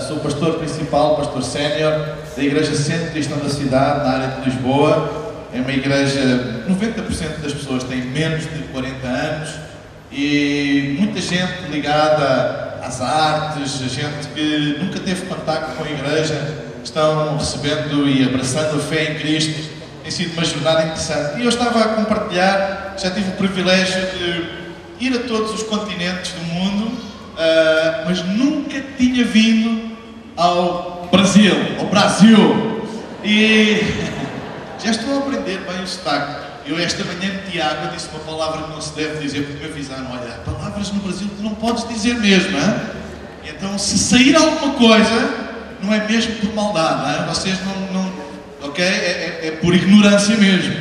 Sou pastor principal, pastor sénior da Igreja Centro Cristão da cidade, na área de Lisboa. É uma igreja, 90% das pessoas têm menos de 40 anos e muita gente ligada às artes, gente que nunca teve contacto com a igreja, estão recebendo e abraçando a fé em Cristo. Tem sido uma jornada interessante. E eu estava a compartilhar, já tive o privilégio de ir a todos os continentes do mundo, mas nunca tinha vindo ao Brasil, E já estou a aprender bem o sotaque. Eu esta manhã meti água, disse uma palavra que não se deve dizer, porque me avisaram, olha, palavras no Brasil que não podes dizer mesmo, hein? Então se sair alguma coisa, não é mesmo por maldade, hein? Vocês não ok? É por ignorância mesmo.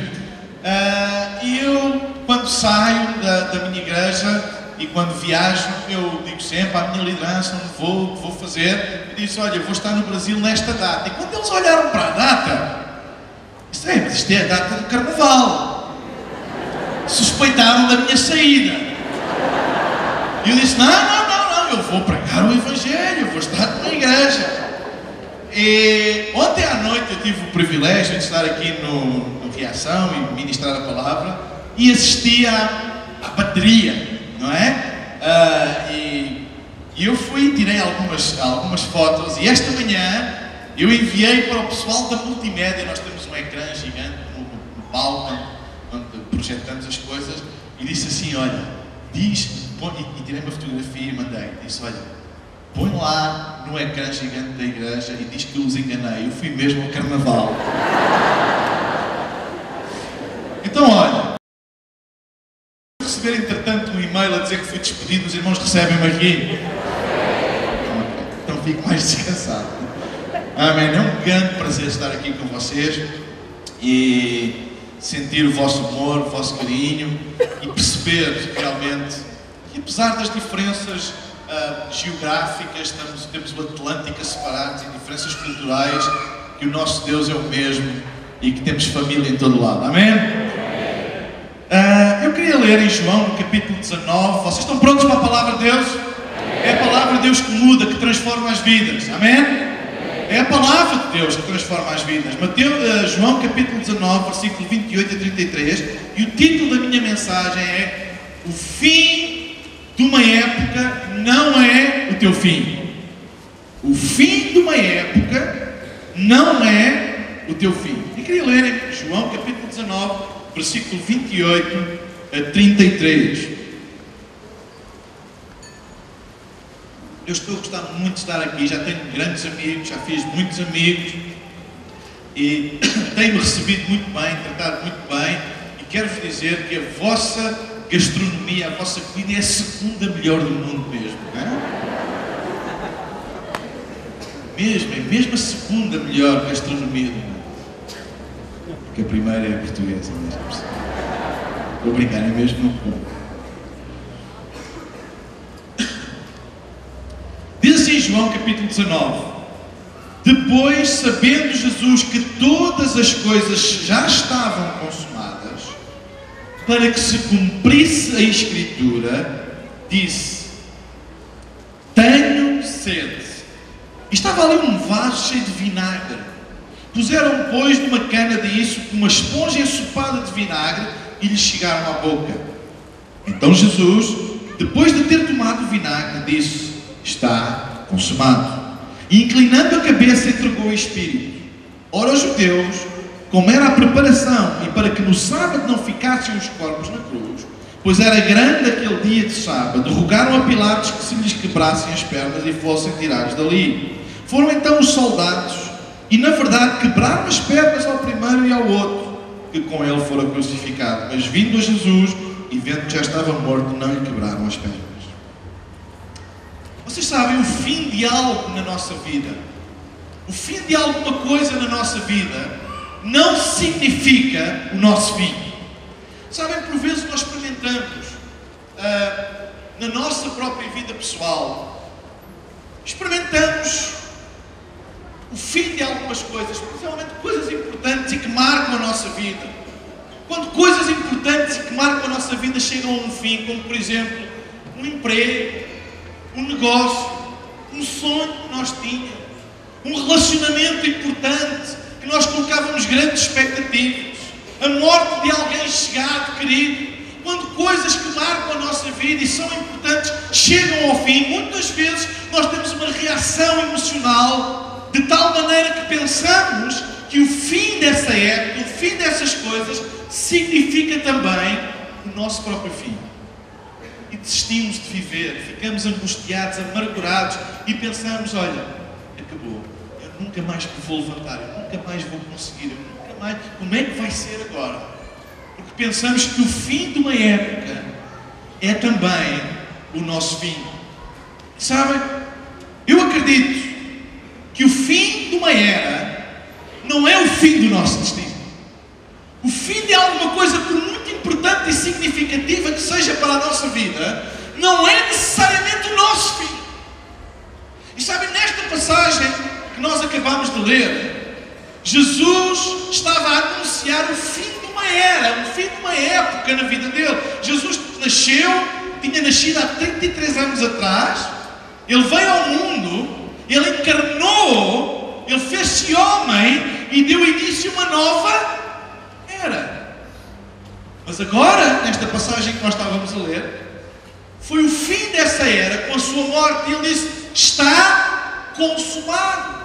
E eu, quando saio da minha igreja e quando viajo, eu digo sempre à minha liderança onde vou fazer, eu disse, olha, eu vou estar no Brasil nesta data. E quando eles olharam para a data, mas isto é a data do Carnaval. Suspeitaram da minha saída. E eu disse, não, eu vou pregar o Evangelho, eu vou estar na igreja. E ontem à noite eu tive o privilégio de estar aqui no Reação e ministrar a palavra e assisti à bateria, não é? E eu fui e tirei algumas fotos e esta manhã eu enviei para o pessoal da multimédia. Nós temos um ecrã gigante no palco onde projetamos as coisas e disse assim, olha, e tirei uma fotografia e mandei, disse, olha, põe lá no ecrã gigante da igreja e diz que eu os enganei. Eu fui mesmo ao Carnaval. Então, olha, receber entretanto um e-mail a dizer que fui despedido, os irmãos recebem-me aqui. Então fico mais descansado. Amém. É um grande prazer estar aqui com vocês e sentir o vosso amor, o vosso carinho e perceber realmente que apesar das diferenças geográficas, temos o Atlântico a separar-nos, em diferenças culturais, que o nosso Deus é o mesmo e que temos família em todo lado. Amém? Eu queria ler em João, no capítulo 19. Vocês estão prontos para a palavra de Deus? É a palavra de Deus que muda, que transforma as vidas. Amém? É a palavra de Deus que transforma as vidas. João capítulo 19, versículo 28 a 33. E o título da minha mensagem é O fim de uma época não é o teu fim. O fim de uma época não é o teu fim. E queria ler em João capítulo 19, versículo 28 a 33. Eu estou a gostar muito de estar aqui, já tenho grandes amigos, já fiz muitos amigos e tenho-me recebido muito bem, tratado muito bem, e quero-vos dizer que a vossa gastronomia, a vossa comida é a segunda melhor do mundo mesmo, não é? Mesmo a segunda melhor gastronomia do mundo. Porque a primeira é a portuguesa mesmo. Vou brincar, é mesmo muito bom. Diz assim João capítulo 19. Depois, sabendo Jesus que todas as coisas já estavam consumadas, para que se cumprisse a Escritura, disse, tenho sede. E estava ali um vaso cheio de vinagre. Puseram, pois, numa cana de isso uma esponja ensopada de vinagre e lhe chegaram à boca. Então Jesus, depois de ter tomado o vinagre, disse, está consumado. E inclinando a cabeça, entregou o Espírito. Ora, os judeus, como era a preparação e para que no sábado não ficassem os corpos na cruz, pois era grande aquele dia de sábado, rogaram a Pilatos que se lhes quebrassem as pernas e fossem tirados dali. Foram então os soldados e, na verdade, quebraram as pernas ao primeiro e ao outro, que com ele fora crucificado. Mas vindo a Jesus e vendo que já estava morto, não lhe quebraram as pernas. Vocês sabem, o fim de algo na nossa vida, o fim de alguma coisa na nossa vida, não significa o nosso fim. Sabem, por vezes nós experimentamos na nossa própria vida pessoal, experimentamos o fim de algumas coisas, principalmente coisas importantes e que marcam a nossa vida. Quando coisas importantes e que marcam a nossa vida chegam a um fim, como por exemplo um emprego, um negócio, um sonho que nós tínhamos, um relacionamento importante, que nós colocávamos grandes expectativas, a morte de alguém chegado, querido. Quando coisas que marcam a nossa vida e são importantes chegam ao fim, muitas vezes nós temos uma reação emocional de tal maneira que pensamos que o fim dessa época, o fim dessas coisas, significa também o nosso próprio fim. E desistimos de viver, ficamos angustiados, amargurados e pensamos, olha, acabou, eu nunca mais me vou levantar, eu nunca mais vou conseguir, eu nunca mais, como é que vai ser agora? Porque pensamos que o fim de uma época é também o nosso fim. Sabem, eu acredito que o fim de uma era não é o fim do nosso destino. O fim de alguma coisa, por muito importante e significativa que seja para a nossa vida, não é necessariamente o nosso fim. E sabem, nesta passagem que nós acabamos de ler, Jesus estava a anunciar o fim de uma era, o fim de uma época na vida dele. Jesus nasceu, tinha nascido há 33 anos atrás, ele veio ao mundo, ele encarnou, ele fez-se homem e deu início a uma nova era. Mas agora, nesta passagem que nós estávamos a ler, foi o fim dessa era, com a sua morte, e ele disse, está consumado.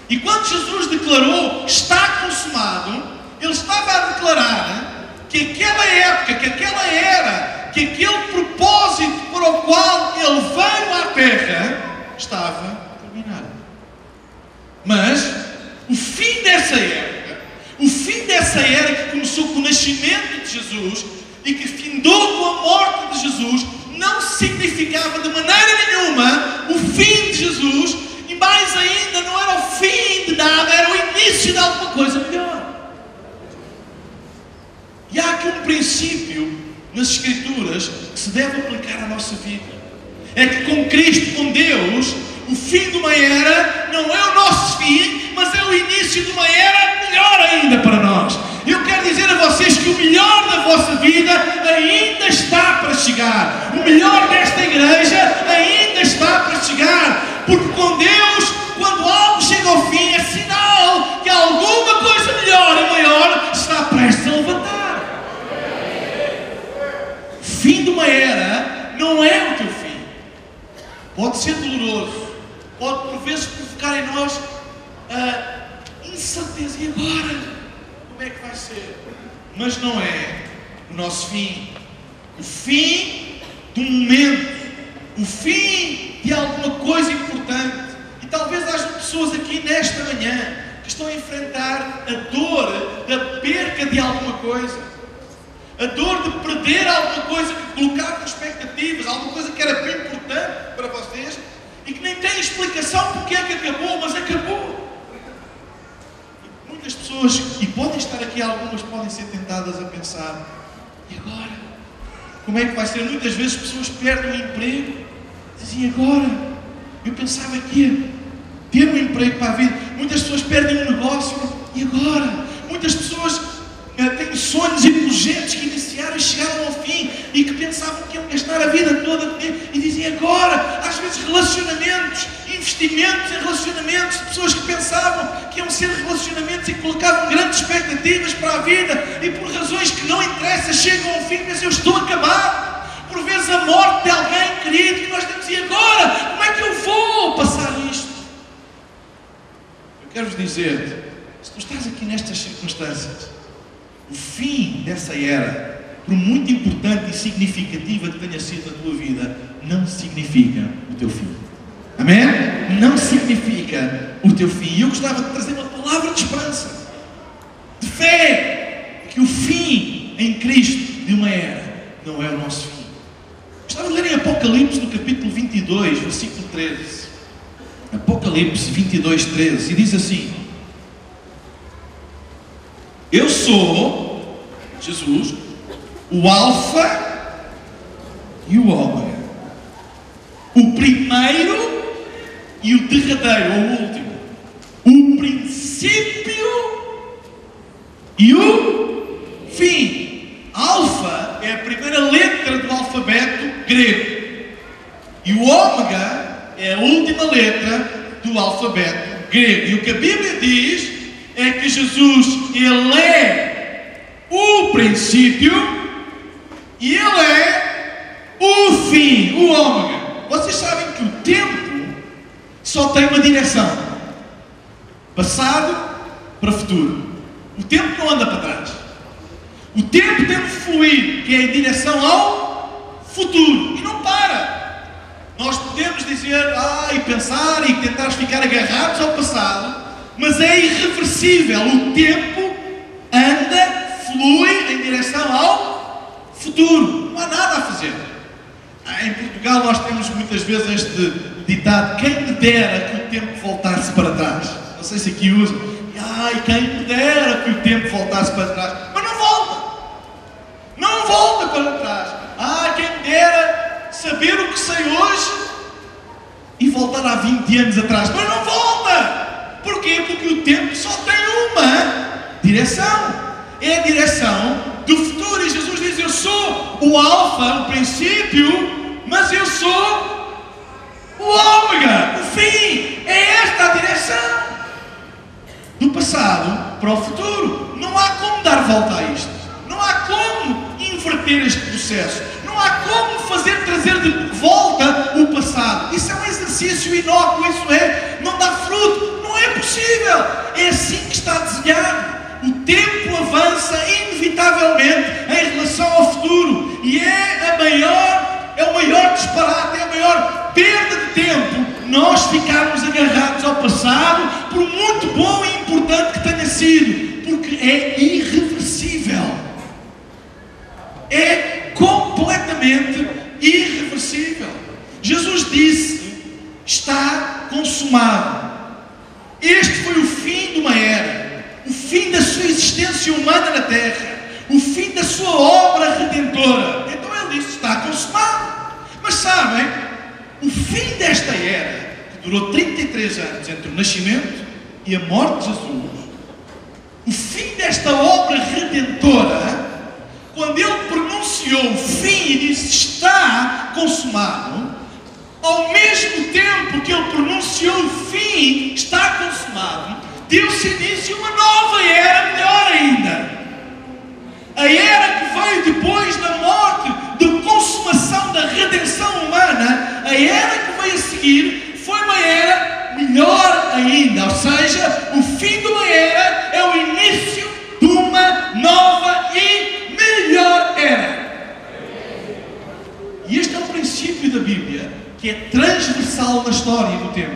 E quando Jesus declarou, está consumado, ele estava a declarar que aquela época, que aquela era, que aquele propósito para o qual ele veio à Terra, estava terminado. Mas, o fim dessa época, o fim dessa era que começou com o nascimento de Jesus e que findou com a morte de Jesus, não significava de maneira nenhuma o fim de Jesus, e mais ainda não era o fim de nada, era o início de alguma coisa melhor. E há aqui um princípio nas Escrituras que se deve aplicar à nossa vida. É que com Cristo, com Deus, o fim de uma era não é o nosso fim, mas é o início de uma era melhor ainda para nós. Eu quero dizer a vocês que o melhor da vossa vida ainda está para chegar. O melhor desta igreja ainda está para chegar. Porque com Deus, quando algo chega ao fim, é sinal que alguma coisa melhor e maior está prestes a levantar. O fim de uma era não é o teu fim. Pode ser doloroso, pode por vezes provocar em nós a incerteza. E agora? Como é que vai ser? Mas não é o nosso fim. O fim de um momento, o fim de alguma coisa importante. E talvez haja pessoas aqui nesta manhã que estão a enfrentar a dor da perca de alguma coisa. A dor de perder alguma coisa que colocaram expectativas, alguma coisa que era bem importante para vocês e que nem tem explicação porque é que acabou, mas acabou. E muitas pessoas, e podem estar aqui algumas, podem ser tentadas a pensar, e agora? Como é que vai ser? Muitas vezes pessoas perdem o emprego, dizem, agora? Eu pensava que ia ter um emprego para a vida. Muitas pessoas perdem um negócio, e agora? Muitas pessoas têm sonhos projetos que iniciaram e chegaram ao fim e que pensavam que iam gastar a vida toda e dizem agora, às vezes relacionamentos, investimentos em relacionamentos de pessoas que pensavam que iam ser relacionamentos e que colocavam grandes expectativas para a vida e por razões que não interessam chegam ao fim e pensam, eu estou acabado. Por vezes a morte de alguém querido que nós temos, e agora? Como é que eu vou passar isto? Eu quero-vos dizer, se tu estás aqui nestas circunstâncias, o fim dessa era, por muito importante e significativa que tenha sido a tua vida, não significa o teu fim. Amém? Não significa o teu fim. E eu gostava de trazer uma palavra de esperança, de fé, que o fim em Cristo de uma era não é o nosso fim. Gostava de ler em Apocalipse, no capítulo 22, versículo 13. Apocalipse 22, 13. E diz assim: eu sou, Jesus, o Alfa e o Ômega, o primeiro e o derradeiro, ou o último, o princípio e o fim. Alfa é a primeira letra do alfabeto grego e o Ômega é é a última letra do alfabeto grego. E o que a Bíblia diz é que Jesus, Ele é o princípio e Ele é o fim, o ômega. Vocês sabem que o tempo só tem uma direção: passado para futuro. O tempo não anda para trás. O tempo tem de fluir, que é em direção ao futuro, e não para. Nós podemos dizer, e pensar e tentar ficar agarrados ao passado, mas é irreversível. O tempo anda, flui em direção ao futuro. Não há nada a fazer. Em Portugal nós temos muitas vezes este ditado: quem me dera que o tempo voltasse para trás. Não sei se aqui usam. Quem me dera que o tempo voltasse para trás. Mas não volta. Não volta para trás. Quem me dera saber o que sei hoje e voltar há 20 anos atrás. Mas não volta. Porquê? Porque o tempo só tem uma direção. É a direção do futuro. E Jesus diz: eu sou o alfa, o princípio, mas eu sou o ômega, o fim. É esta a direção. Do passado para o futuro. Não há como dar volta a isto. Não há como inverter este processo. Não há como trazer de volta o passado. Isso é um exercício inócuo. Isso não dá fruto. Não é possível. É assim que está desenhado. O tempo avança inevitavelmente em relação ao futuro. E é o maior disparate, é a maior perda de tempo nós ficarmos agarrados ao passado, por muito bom e importante que tenha sido, porque é irreversível. É completamente irreversível. Jesus disse: está consumado. Este foi o fim de uma era, o fim da sua existência humana na terra, o fim da sua obra redentora. Então ele disse: está consumado. Mas sabem, o fim desta era, que durou 33 anos entre o nascimento e a morte de Jesus, o fim desta obra redentora, quando ele pronunciou o fim e disse: está consumado, ao mesmo tempo que ele pronunciou o fim, está consumado, deu-se início a uma nova era, melhor ainda. A era que veio depois da morte, da consumação da redenção humana, a era que veio a seguir foi uma era melhor ainda. Ou seja, o fim de uma era é o início de uma nova e melhor era. E este é o princípio da Bíblia, que é transversal na história do tempo.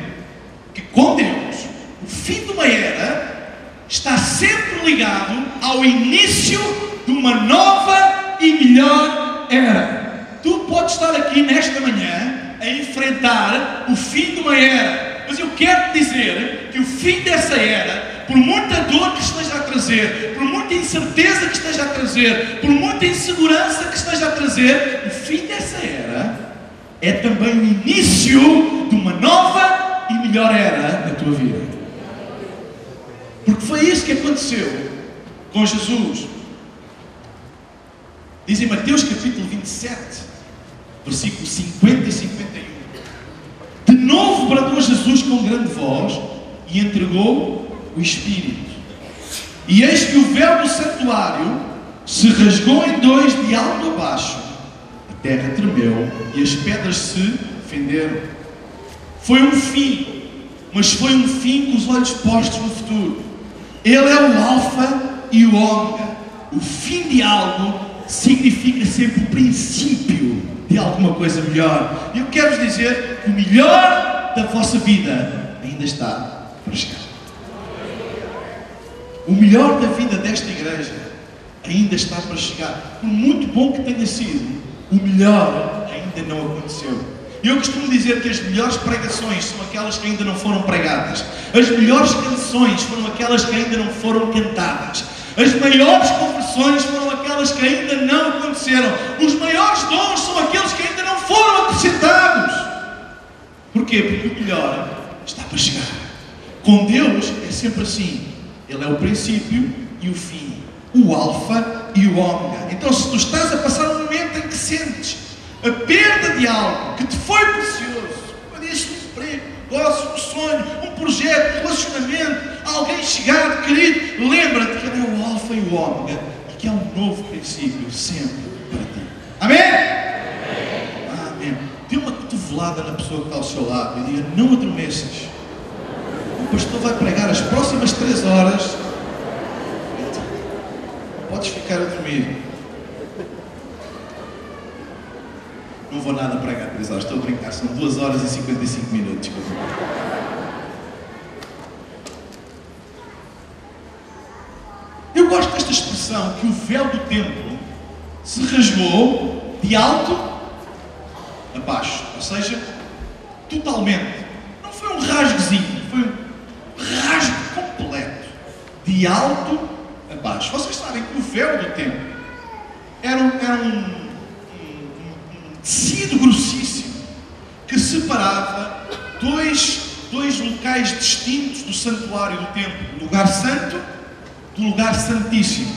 Que com Deus, o fim de uma era está sempre ligado ao início de uma nova e melhor era. Tu podes estar aqui nesta manhã a enfrentar o fim de uma era, mas eu quero te dizer que o fim dessa era, por muita dor que esteja a trazer, por muita incerteza que esteja a trazer, por muita insegurança que esteja a trazer, o fim dessa era é também o início de uma nova e melhor era na tua vida. Porque foi isso que aconteceu com Jesus. Diz em Mateus capítulo 27, versículos 50 e 51. De novo bradou Jesus com grande voz e entregou o Espírito. E eis que o véu do santuário se rasgou em dois de alto a baixo. A terra tremeu e as pedras se fenderam. Foi um fim, mas foi um fim com os olhos postos no futuro. Ele é o alfa e o ômega. O fim de algo significa sempre o princípio de alguma coisa melhor. E eu quero-vos dizer que o melhor da vossa vida ainda está para chegar. O melhor da vida desta igreja ainda está para chegar. Por muito bom que tenha sido, o melhor ainda não aconteceu. Eu costumo dizer que as melhores pregações são aquelas que ainda não foram pregadas. As melhores canções foram aquelas que ainda não foram cantadas. As maiores conversões foram aquelas que ainda não aconteceram. Os maiores dons são aqueles que ainda não foram acrescentados. Porquê? Porque o melhor está para chegar. Com Deus é sempre assim. Ele é o princípio e o fim. O alfa e o ômega. Então, se tu estás a passar um momento em que sentes a perda de algo que te foi precioso, mas este negócio, um sonho, um projeto, um relacionamento, alguém chegado, querido, lembra-te que Ele é o Alfa e o Ômega e que há um novo princípio sempre para ti. Amém? Amém. Dê uma cotovelada na pessoa que está ao seu lado e diga: não adormeças. O pastor vai pregar as próximas 3 horas. Podes ficar a dormir. Não vou nada pregar 3 horas, estou a brincar, são 2 horas e 55 minutos. Eu gosto desta expressão, que o véu do templo se rasgou de alto a baixo, ou seja, totalmente. Não foi um rasgozinho, foi um rasgo completo, de alto a baixo. Vocês sabem que o véu do templo era um tecido grossíssimo que separava dois locais distintos do santuário do templo: o lugar santo do lugar santíssimo.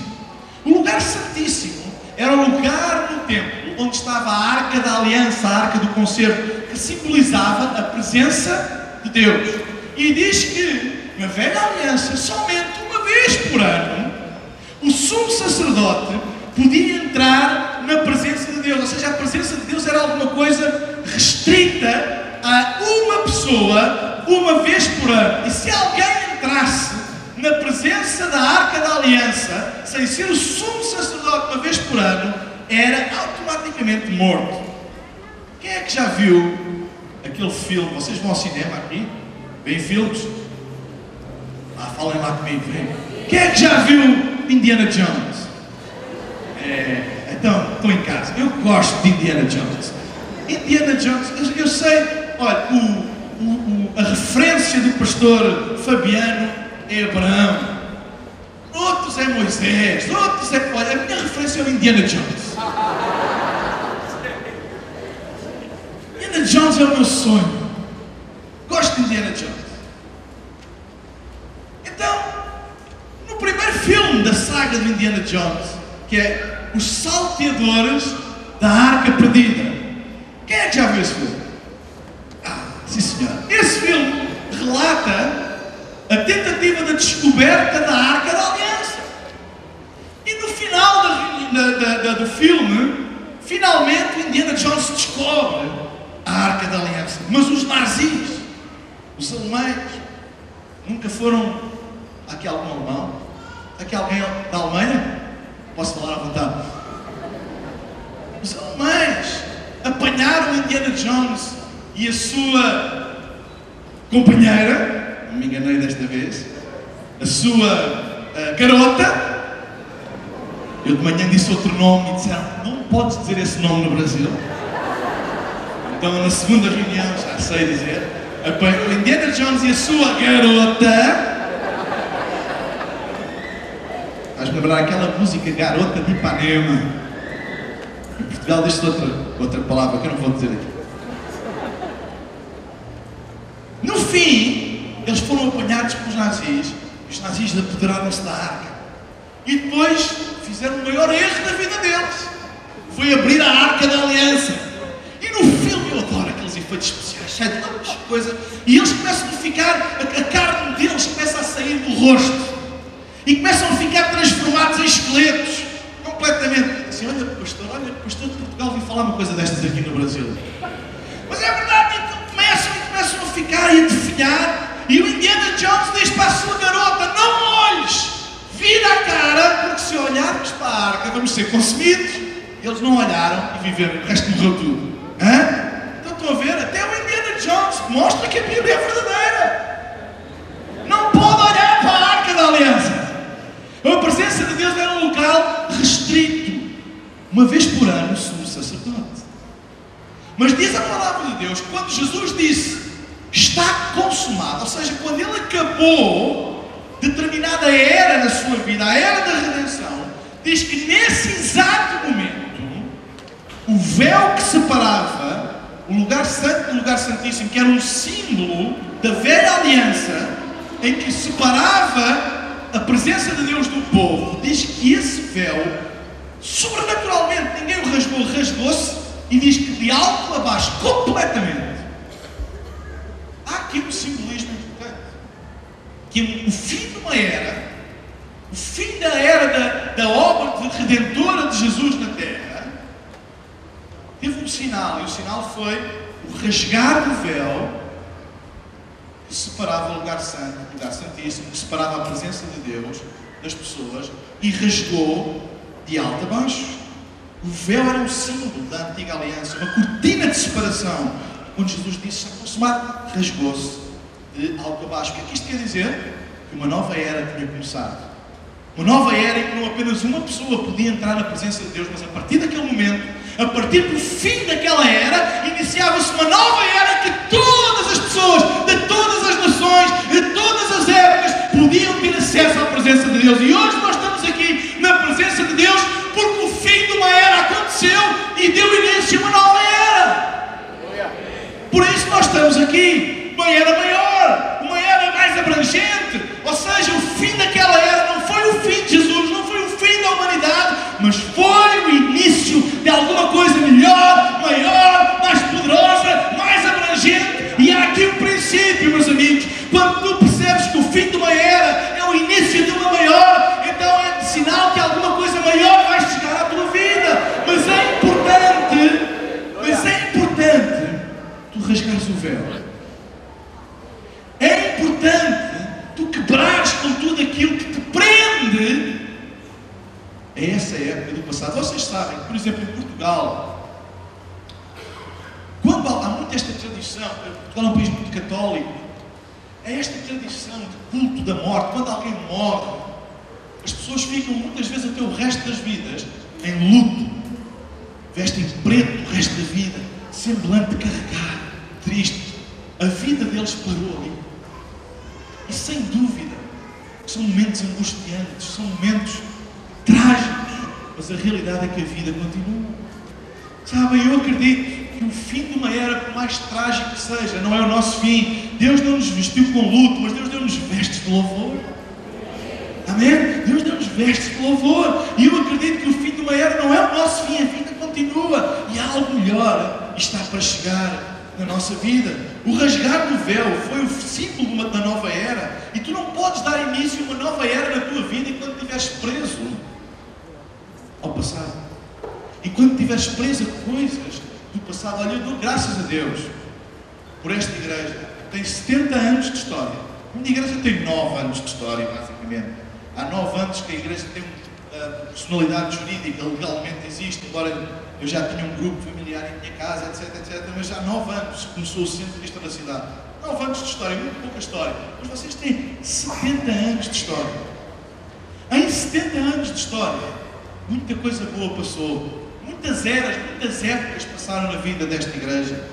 O lugar santíssimo era o lugar no templo onde estava a Arca da Aliança, a Arca do Concerto, que simbolizava a presença de Deus. E diz que na Velha Aliança, somente uma vez por ano, o sumo sacerdote podia entrar na presença de Deus. Ou seja, a presença de Deus era alguma coisa restrita a uma pessoa uma vez por ano. E se alguém entrasse na presença da Arca da Aliança sem ser o sumo sacerdote uma vez por ano, era automaticamente morto. Quem é que já viu aquele filme? Vocês vão ao cinema aqui? Vêem filmes? Falem lá comigo, vem. Quem é que já viu Indiana Jones? Então, estou em casa. Eu gosto de Indiana Jones. Indiana Jones, eu sei, olha, a referência do pastor Fabiano é Abraão. Outros é Moisés. Outros é... Olha, a minha referência é o Indiana Jones. Indiana Jones é o meu sonho. Gosto de Indiana Jones. Então, no primeiro filme da saga de Indiana Jones, que é Os Salteadores da Arca Perdida. Quem é que já viu esse filme? Sim senhor. Esse filme relata a tentativa da descoberta da Arca da Aliança. E no final do filme, finalmente Indiana Jones descobre a Arca da Aliança. Mas os nazis, os alemães, nunca foram... Aqui algum alemão? Aqui alguém da Alemanha? Posso falar à vontade? Os alemães apanharam Indiana Jones e a sua companheira, não me enganei desta vez, a sua garota. Eu de manhã disse outro nome e disseram: não podes dizer esse nome no Brasil. Então na segunda reunião, já sei dizer, Indiana Jones e a sua garota. Vais-me lembrar aquela música Garota de Ipanema. Em Portugal diz-se outra palavra que eu não vou dizer aqui. No fim, eles foram apanhados pelos nazis. E os nazis apoderaram-se da arca. E depois fizeram o maior erro da vida deles. Foi abrir a Arca da Aliança. E no filme, eu adoro aqueles efeitos especiais, cheios de coisa. E eles começam a ficar, a carne deles começa a sair do rosto. E começam a ficar transformados em esqueletos, completamente. Assim, olha pastor de Portugal, vi falar uma coisa destas aqui no Brasil. Mas é verdade, então começam a ficar e a definhar. E o Indiana Jones diz para a sua garota: não olhes, vira a cara, porque se olharmos para a arca vamos ser consumidos. Eles não olharam e viveram, o resto morreu tudo. Então estão a ver, até o Indiana Jones mostra que a Bíblia é verdadeira. Não pode olhar para a Arca da Aliança. A presença de Deus era um local restrito. Uma vez por ano, o sumo sacerdote. Mas diz a palavra de Deus, quando Jesus disse está consumado, ou seja, quando Ele acabou determinada era na sua vida, a era da redenção, diz que nesse exato momento, o véu que separava o lugar santo do lugar santíssimo, que era um símbolo da velha aliança, em que separava a presença de Deus do povo, diz que esse véu, sobrenaturalmente, ninguém o rasgou, rasgou-se, e diz que de alto a baixo, completamente. Há aqui um simbolismo importante, que o fim de uma era, o fim da era da obra redentora de Jesus na terra, teve um sinal, e o sinal foi o rasgar do véu que separava o lugar santo, o lugar santíssimo, que separava a presença de Deus das pessoas, e rasgou de alto a baixo. O véu era um símbolo da antiga aliança, uma cortina de separação. Quando Jesus disse está consumado, rasgou-se de alto a baixo. O que é que isto quer dizer? Que uma nova era tinha começado. Uma nova era em que não apenas uma pessoa podia entrar na presença de Deus, mas a partir daquele momento, a partir do fim daquela era, iniciava-se uma nova era em que todas as pessoas, de todas as nações, de todas as épocas, podiam ter acesso à presença de Deus. E hoje nós estamos aqui na presença de Deus porque o fim de uma era aconteceu e deu início a uma nova era. Por isso nós estamos aqui, uma era maior, uma era mais abrangente. Ou seja, o fim daquela era não foi o fim de Jesus, não foi o fim da humanidade, mas foi o início de alguma coisa melhor, maior, mais poderosa, mais abrangente. E há aqui um princípio, meus amigos. Quando tu percebes que o fim de uma era é o início de uma maior, então é sinal que alguma coisa maior vai chegar à tua vida. Mas é importante tu rasgares o véu. É importante tu quebrares com tudo aquilo que te prende a essa época do passado. Vocês sabem, por exemplo, em Portugal, quando há muito esta tradição, Portugal é um país muito católico, é esta tradição de culto da morte. Quando alguém morre, as pessoas ficam muitas vezes até o resto das vidas em luto, vestem preto o resto da vida, semblante carregado, triste. A vida deles parou ali. E sem dúvida, são momentos angustiantes, são momentos trágicos, mas a realidade é que a vida continua. Sabem, eu acredito que o fim de uma era, por mais trágico que seja, não é o nosso fim. Deus não nos vestiu com luto, mas Deus deu-nos vestes de louvor. Amém? Deus deu-nos vestes de louvor. E eu acredito que o fim de uma era não é o nosso fim, a vida continua. E algo melhor está para chegar na nossa vida. O rasgar do véu foi o símbolo da nova era. E tu não podes dar início a uma nova era na tua vida enquanto estiveres preso ao passado. Enquanto estiveres preso a coisas do passado. Olha, eu dou graças a Deus por esta igreja. Tem 70 anos de história. A minha igreja tem 9 anos de história, basicamente. Há 9 anos que a igreja tem personalidade jurídica, legalmente existe, embora eu já tinha um grupo familiar em minha casa, etc, mas já há 9 anos começou o centro disto na cidade. 9 anos de história, muito pouca história. Mas vocês têm 70 anos de história. Em 70 anos de história, muita coisa boa passou. Muitas eras, muitas épocas passaram na vida desta igreja.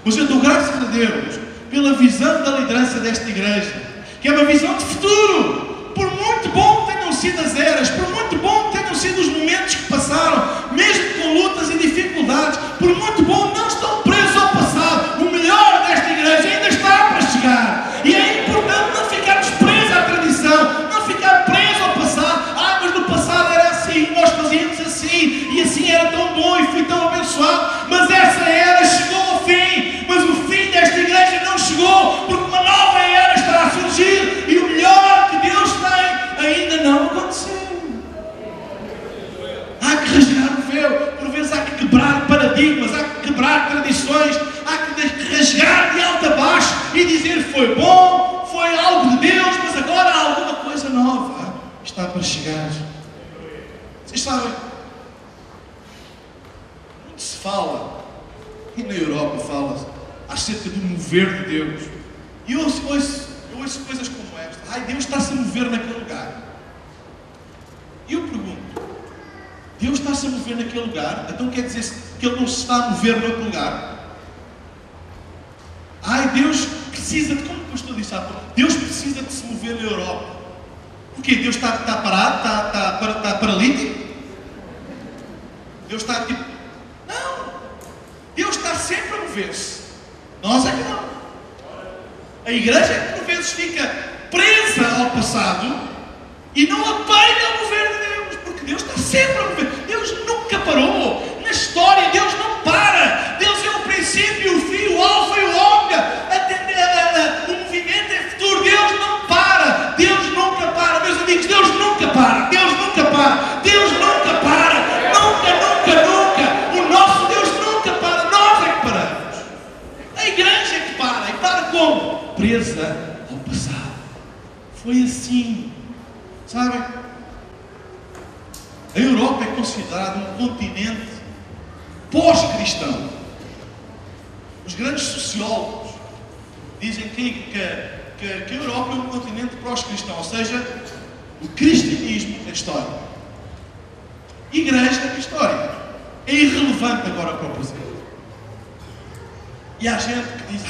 Mas eu dou graças a Deus pela visão da liderança desta igreja, que é uma visão de futuro. Por muito bom que tenham sido as eras, por muito bom que tenham sido os momentos que passaram, mesmo com lutas e dificuldades, por muito bom, não estão presos ao passado. O melhor desta igreja ainda está para chegar. E é importante não ficarmos presos à tradição, não ficar presos ao passado. Mas no passado era assim, nós fazíamos assim, e assim era tão bom e fui tão abençoado. Mas essa era chegou ao fim, mas o fim desta igreja não chegou, porque uma nova era está a surgir, e o melhor que Deus tem ainda não aconteceu. Há que rasgar o véu, por vezes há que quebrar paradigmas, há que quebrar tradições, há que rasgar de alto a baixo e dizer foi bom, foi algo de Deus, mas agora há alguma coisa nova está para chegar. Vocês sabem, muito se fala, e na Europa fala-se, acerca do mover de Deus. E eu ouço coisas como esta. Ai, Deus está-se a mover naquele lugar. E eu pergunto, Deus está-se a mover naquele lugar? Então quer dizer que Ele não se está a mover noutro lugar? Ai, Deus precisa de... Como que eu estou a dizer? Deus precisa de se mover na Europa. Porquê? Deus está parado? Está paralítico? Deus está tipo... Não! Deus está sempre a mover-se. Nós é que não. A igreja é que por vezes fica presa ao passado e não apanha o mover de Deus, porque Deus está sempre a mover. Deus nunca parou. Na história, Deus não para. Deus é o princípio, o fim, o alfa e o ômega. presa ao passado. Foi assim. Sabem? A Europa é considerada um continente pós-cristão. Os grandes sociólogos dizem que a Europa é um continente pós-cristão, ou seja, o cristianismo é história. Igreja é história. É irrelevante agora para o presente. E há gente que diz,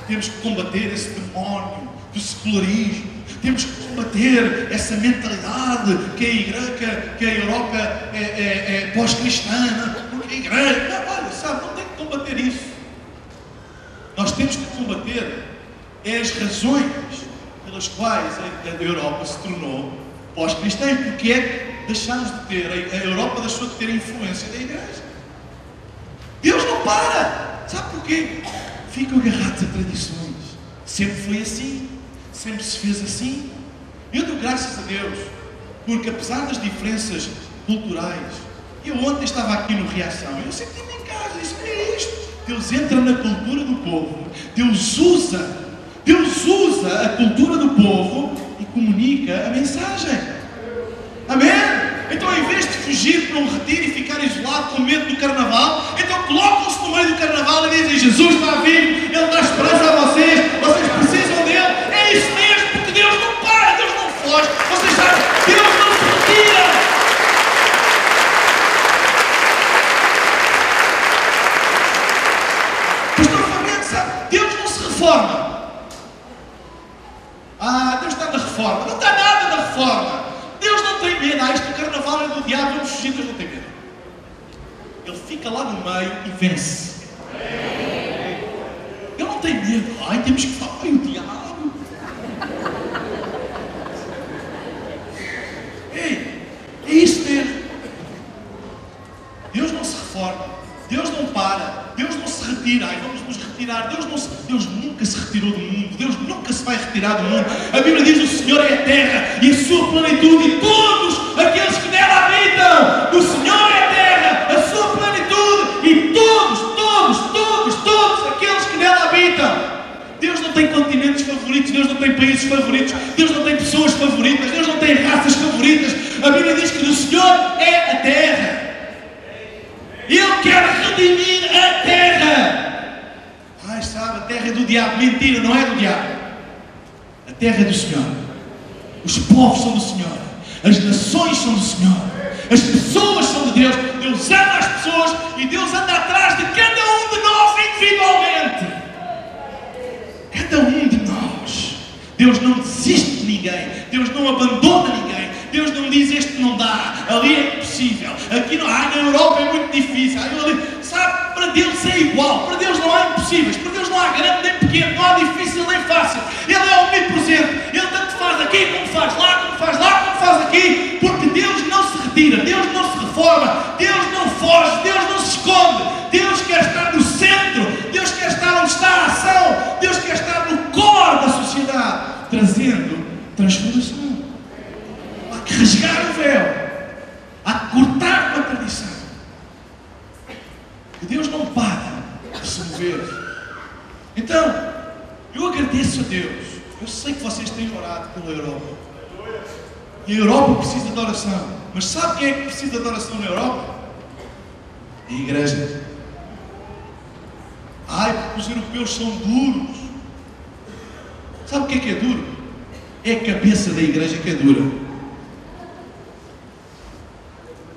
temos que combater esse demónio do secularismo, temos que combater essa mentalidade que a Europa é pós-cristã, porque a igreja, não tem que combater isso. Nós temos que combater as razões pelas quais a Europa se tornou pós-cristã, e porque é que deixamos de ter, a Europa deixou de ter a influência da igreja. Deus não para. Sabe porquê? Ficam agarrados a tradições. Sempre foi assim. Sempre se fez assim. Eu dou graças a Deus, porque apesar das diferenças culturais, eu ontem estava aqui no Reação, eu senti-me em casa, isso é isto. Deus entra na cultura do povo, Deus usa a cultura do povo e comunica a mensagem. Amém? Então, em vez de fugir para um retiro e ficar isolado com medo do carnaval, então colocam-se no meio do carnaval e dizem: Jesus está vivo, Ele dá esperança a vocês precisam dele. É isso mesmo, porque Deus não para, Deus não foge. Vocês sabem, Deus não se retira. Pastor Fabiano, sabe, Deus não se reforma. Deus está na reforma. Não está nada na reforma. Deus não tem medo. Isto do carnaval é do diabo, vamos fugir, Deus não tem medo. Ele fica lá no meio e vence. Ele não tem medo. Temos que falar. O diabo. Ei, é isso mesmo. Deus não se reforma. Deus não para. Deus não se retira. Vamos nos retirar. Deus nunca se retirou do mundo. Deus nunca se vai retirar do mundo. A Bíblia diz: o Senhor é a terra e a sua plenitude, e todos aqueles que nela habitam. O Senhor é a terra, a sua plenitude, e todos aqueles que nela habitam. Deus não tem continentes favoritos, Deus não tem países favoritos, Deus não tem pessoas favoritas, Deus não tem raças favoritas. A Bíblia diz que o Senhor é a terra. Ele quer redimir a terra. Sabe, a terra é do diabo. Mentira, não é do diabo. A terra é do Senhor. Os povos são do Senhor. As nações são do Senhor. As pessoas são de Deus. Deus ama as pessoas e Deus anda atrás de cada um de nós individualmente. Cada um de nós. Deus não desiste de ninguém. Deus não abandona ninguém. Deus não diz: este não dá, ali é impossível, aqui não há, na Europa é muito difícil. Sabe, para Deus é igual, para Deus não há impossíveis, para Deus não há grande nem pequeno, não há difícil nem fácil. Ele é omnipresente, Ele tanto faz aqui como faz lá, como faz lá, como faz aqui, porque Deus não se retira, Deus não se reforma, Deus não foge, Deus não se esconde. Deus quer estar no centro, Deus quer estar onde está a ação, Deus quer estar no core da sociedade, trazendo transformação. Há que rasgar o véu, há que cortar com a tradição. Que Deus não para de se mover. Então, eu agradeço a Deus. Eu sei que vocês têm orado pela Europa. E a Europa precisa de oração. Mas sabe quem é que precisa de oração na Europa? A igreja. Porque os europeus são duros. Sabe o que é duro? É a cabeça da igreja que é dura.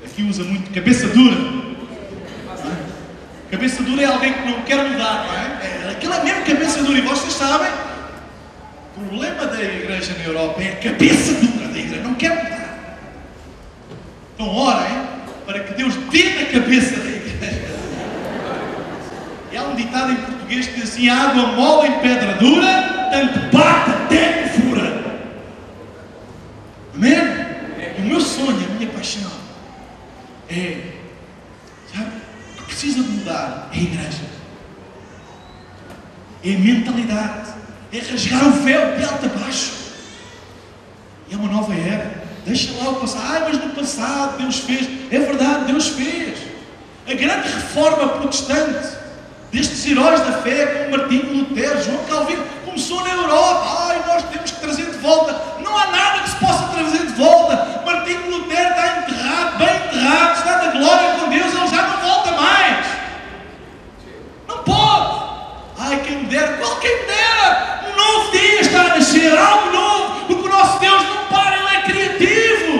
Aqui usa muito cabeça dura. Cabeça dura é alguém que não quer mudar, não é? Aquela é mesmo cabeça dura. E vocês sabem, o problema da igreja na Europa é a cabeça dura da igreja, não quer mudar. Então orem para que Deus dê na cabeça da igreja. E há um ditado em português que diz assim: água mole em pedra dura, tanto bate até que fura. Amém? E o meu sonho, a minha paixão sabe, o que precisa de mudar é a igreja, é a mentalidade, é rasgar o véu de alto a baixo. É uma nova era. Deixa lá o passado. Mas no passado Deus fez. É verdade, Deus fez. A grande reforma protestante destes heróis da fé, como Martinho Lutero, João Calvino, Começou na Europa. Ai, nós temos que trazer de volta. Não há nada que se possa trazer de volta. Martinho Lutero está enterrado, bem enterrado, está na glória com Deus, ele já não volta mais. Não pode. Ai, quem me dera, quem me dera. Um novo dia está a nascer, algo novo, porque o nosso Deus não para, Ele é criativo.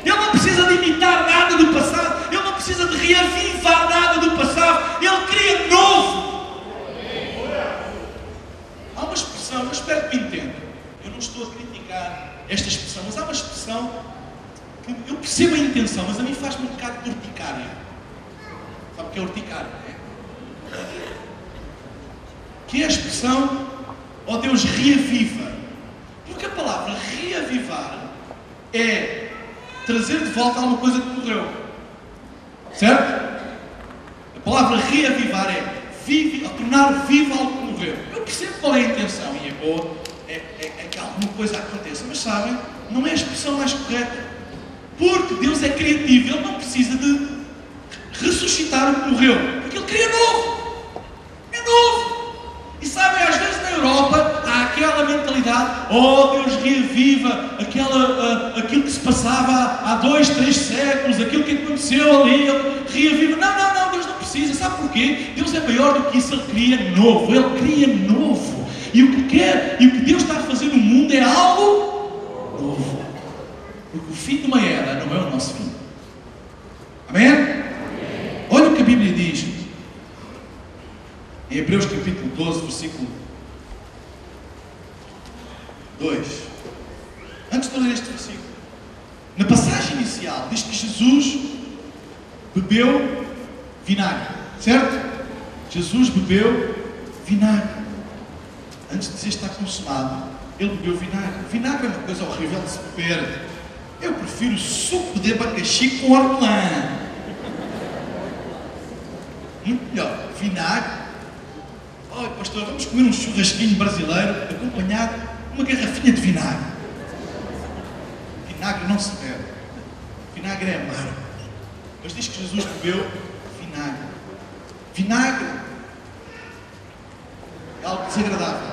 Ele não precisa de imitar nada do passado, Ele não precisa de reavivar nada do passado, Ele cria novo. Há uma expressão, eu espero que me entendam, eu não estou a criticar esta expressão, mas há uma expressão que eu percebo a intenção, mas a mim faz-me um bocado de urticária. Sabe o que é urticária? Que é a expressão, ó Deus, reaviva. Porque a palavra reavivar é trazer de volta alguma coisa que morreu. Certo? A palavra reavivar é tornar vivo algo que morreu. Eu percebo qual é a intenção e é boa, é que alguma coisa aconteça, mas sabem, não é a expressão mais correta. Porque Deus é criativo, Ele não precisa de ressuscitar o que morreu, porque Ele cria novo. É novo. E sabem, às vezes na Europa há aquela mentalidade, oh Deus reaviva aquilo que se passava há 2, 3 séculos, aquilo que aconteceu ali, Ele reaviva. Não, Deus não precisa. Sabe porquê? Deus é maior do que isso, Ele cria novo. Ele cria novo. E o que quer, e o que Deus está a fazer no mundo é algo novo. Porque o fim de uma era não é o nosso fim. Amém? Olha o que a Bíblia diz. Em Hebreus capítulo 12, versículo 2. Antes de ler este versículo, na passagem inicial, diz que Jesus bebeu vinagre. Certo? Jesus bebeu vinagre. Antes de dizer está consumado, ele bebeu vinagre. Vinagre é uma coisa horrível de se beber. Eu prefiro suco de abacaxi com hortelã. Muito melhor. Vinagre. Olha, pastor, vamos comer um churrasquinho brasileiro acompanhado de uma garrafinha de vinagre. Vinagre não se bebe. Vinagre é amargo. Mas diz que Jesus bebeu vinagre. Vinagre é algo desagradável.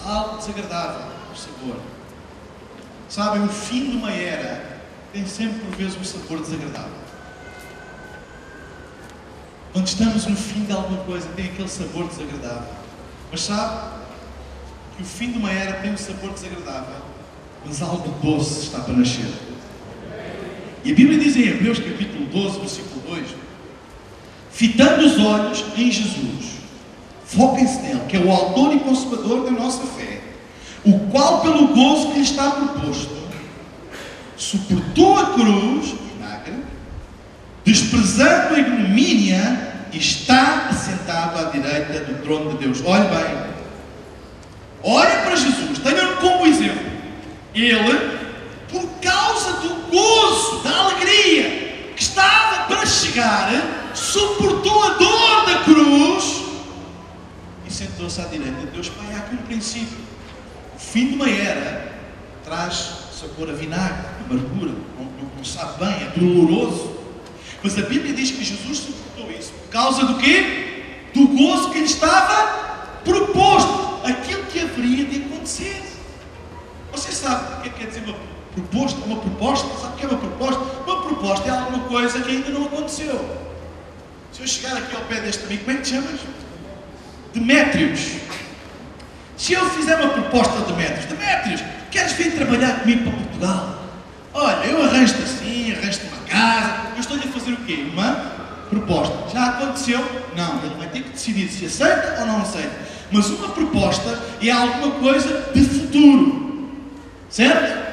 Algo desagradável o sabor. Sabem, o fim de uma era tem sempre por vezes um sabor desagradável. Quando estamos no fim de alguma coisa, tem aquele sabor desagradável. Mas sabe que o fim de uma era tem um sabor desagradável, mas algo doce está para nascer. E a Bíblia diz em Hebreus capítulo 12, versículo 2: fitando os olhos em Jesus, foquem-se nele, que é o autor e consumador da nossa fé, o qual pelo gozo que lhe está proposto, suportou a cruz, vinagre, desprezando a ignomínia, e está assentado à direita do trono de Deus. Olhe bem, olhe para Jesus, tenham-no como exemplo. Ele, por causa do gozo, da alegria que estava para chegar, suportou a dor da cruz e sentou-se à direita de Deus. Pai, há aqui um princípio. O fim de uma era traz sabor a vinagre, amargura, não sabe bem, é doloroso. Mas a Bíblia diz que Jesus suportou isso por causa do quê? Do gozo que lhe estava proposto, aquilo que haveria de acontecer. Você sabe o que quer dizer uma proposta? Uma proposta? Sabe o que é uma proposta? Uma proposta é alguma coisa que ainda não aconteceu. Se eu chegar aqui ao pé deste amigo, como é que te chamas? Demétrios. Se eu fizer uma proposta a Demétrios, Demétrios, queres vir trabalhar comigo para Portugal? Olha, eu arranjo-te assim, arranjo-te uma casa, eu estou-lhe a fazer o quê? Uma proposta. Já aconteceu? Não, ele vai ter que decidir se aceita ou não aceita. Mas uma proposta é alguma coisa de futuro. Certo?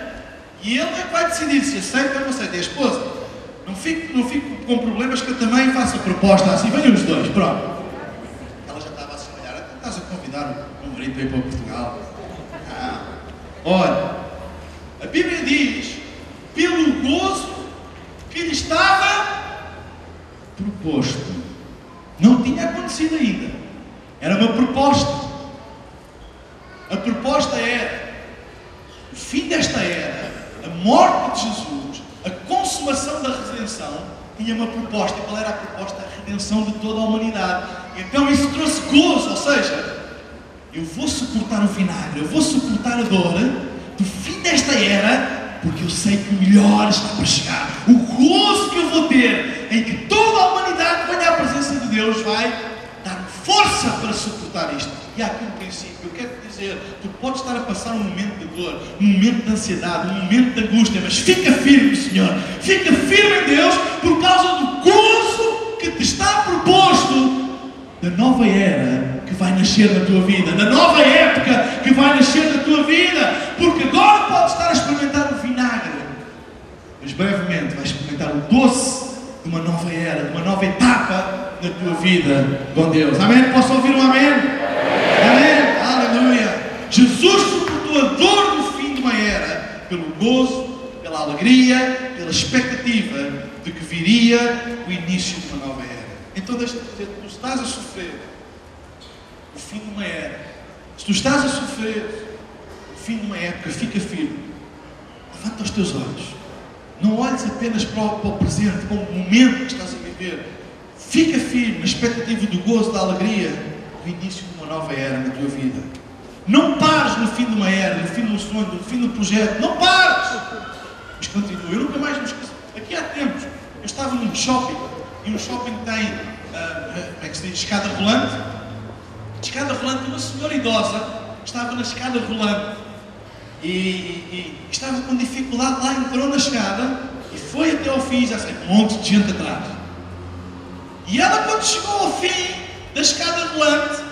E ele é que vai decidir se aceita ou não aceita. É a esposa. Não fico com problemas que eu também faço a proposta assim. Venham os dois, pronto. Ela já estava a se olhar. Estás a convidar o marido para ir para Portugal? Ah. Olha, a Bíblia diz, pelo gozo que lhe estava proposto. Não tinha acontecido ainda. Era uma proposta. A proposta era o fim desta era, a morte de Jesus, a consumação da redenção. Tinha uma proposta. E qual era a proposta? A redenção de toda a humanidade. Então isso trouxe gozo, ou seja, eu vou suportar o vinagre, eu vou suportar a dor do fim desta era, porque eu sei que o melhor está para chegar. O gozo que eu vou ter em que toda a humanidade venha à presença de Deus vai dar-me força para suportar isto. E há aqui um princípio, eu quero te dizer, tu podes estar a passar um momento de dor, um momento de ansiedade, um momento de angústia, mas fica firme, Senhor, fica firme em Deus, por causa do gozo que te está proposto da nova era que vai nascer na tua vida, da nova época que vai nascer na tua vida, porque agora podes estar a experimentar o vinagre, mas brevemente vais experimentar o doce de uma nova era, de uma nova etapa na tua vida com Deus. Amém? Posso ouvir um amém? Amém? Aleluia! Jesus suportou a dor do fim de uma era pelo gozo, pela alegria, pela expectativa de que viria o início de uma nova era. Então deixa-me dizer, tu estás a sofrer o fim de uma era, se tu estás a sofrer o fim de uma época, fica firme, levanta os teus olhos, não olhes apenas para o presente, para o momento que estás a viver, fica firme na expectativa do gozo, da alegria, do início de uma nova era na tua vida. Não pares no fim de uma era, no fim do sonho, no fim do projeto, não pares, mas continua. Eu nunca mais me esqueço, aqui há tempos, eu estava num shopping, e um shopping tem, como é que se diz, escada rolante, uma senhora idosa estava na escada rolante e estava com dificuldade lá, entrou na escada e foi até ao fim, já sei, um monte de gente atrás. E ela, quando chegou ao fim da escada rolante,